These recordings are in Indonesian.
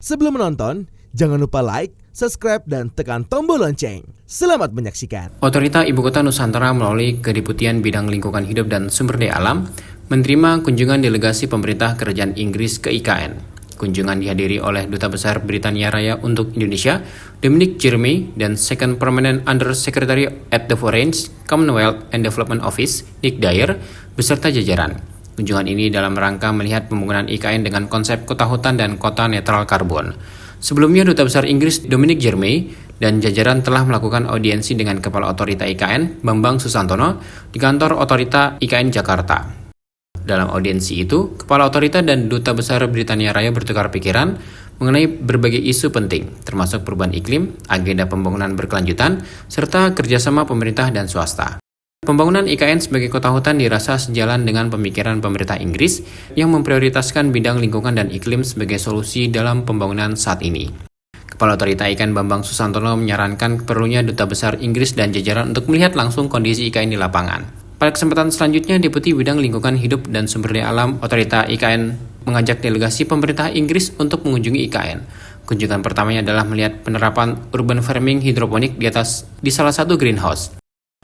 Sebelum menonton, jangan lupa like, subscribe, dan tekan tombol lonceng. Selamat menyaksikan. Otorita Ibu Kota Nusantara melalui Kedeputian Bidang Lingkungan Hidup dan Sumber Daya Alam menerima kunjungan delegasi pemerintah Kerajaan Inggris ke IKN. Kunjungan dihadiri oleh Duta Besar Britania Raya untuk Indonesia, Dominic Jeremy, dan Second Permanent Under Secretary at the Foreign, Commonwealth and Development Office, Nick Dyer, beserta jajaran. Kunjungan ini dalam rangka melihat pembangunan IKN dengan konsep kota hutan dan kota netral karbon. Sebelumnya, Duta Besar Inggris Dominic Jeremy dan jajaran telah melakukan audiensi dengan Kepala Otorita IKN, Bambang Susantono, di kantor Otorita IKN Jakarta. Dalam audiensi itu, Kepala Otorita dan Duta Besar Britania Raya bertukar pikiran mengenai berbagai isu penting, termasuk perubahan iklim, agenda pembangunan berkelanjutan, serta kerjasama pemerintah dan swasta. Pembangunan IKN sebagai kota hutan dirasa sejalan dengan pemikiran pemerintah Inggris yang memprioritaskan bidang lingkungan dan iklim sebagai solusi dalam pembangunan saat ini. Kepala Otorita IKN Bambang Susantono menyarankan perlunya Duta Besar Inggris dan jajaran untuk melihat langsung kondisi IKN di lapangan. Pada kesempatan selanjutnya, Deputi Bidang Lingkungan Hidup dan Sumber Daya Alam Otorita IKN mengajak delegasi pemerintah Inggris untuk mengunjungi IKN. Kunjungan pertamanya adalah melihat penerapan urban farming hidroponik di salah satu greenhouse.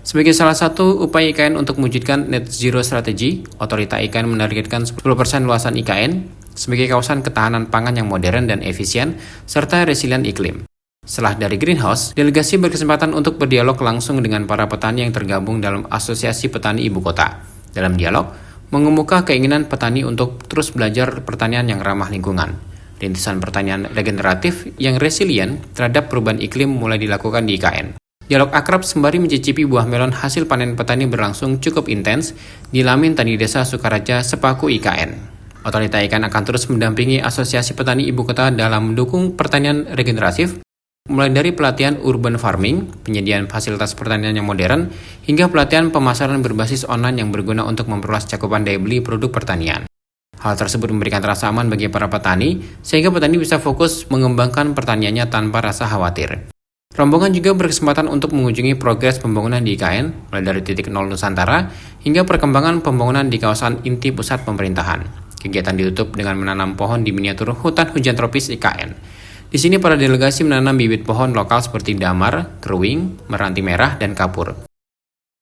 Sebagai salah satu upaya IKN untuk mewujudkan net zero strategi, Otorita IKN menargetkan 10% luasan IKN sebagai kawasan ketahanan pangan yang modern dan efisien, serta resilient iklim. Setelah dari greenhouse, delegasi berkesempatan untuk berdialog langsung dengan para petani yang tergabung dalam Asosiasi Petani Ibu Kota. Dalam dialog, mengemuka keinginan petani untuk terus belajar pertanian yang ramah lingkungan. Rintisan pertanian regeneratif yang resilient terhadap perubahan iklim mulai dilakukan di IKN. Dialog akrab sembari mencicipi buah melon hasil panen petani berlangsung cukup intens di Lamin Tani Desa Sukaraja, Sepaku IKN. Otorita IKN akan terus mendampingi Asosiasi Petani Ibu Kota dalam mendukung pertanian regeneratif, mulai dari pelatihan urban farming, penyediaan fasilitas pertanian yang modern, hingga pelatihan pemasaran berbasis online yang berguna untuk memperluas cakupan daya beli produk pertanian. Hal tersebut memberikan rasa aman bagi para petani, sehingga petani bisa fokus mengembangkan pertaniannya tanpa rasa khawatir. Rombongan juga berkesempatan untuk mengunjungi progres pembangunan di IKN, mulai dari titik nol Nusantara hingga perkembangan pembangunan di kawasan inti pusat pemerintahan. Kegiatan ditutup dengan menanam pohon di miniatur hutan hujan tropis IKN. Di sini para delegasi menanam bibit pohon lokal seperti damar, keruing, meranti merah, dan kapur.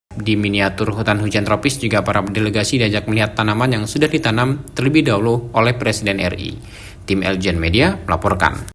Di miniatur hutan hujan tropis juga para delegasi diajak melihat tanaman yang sudah ditanam terlebih dahulu oleh Presiden RI. Tim Elgen Media melaporkan.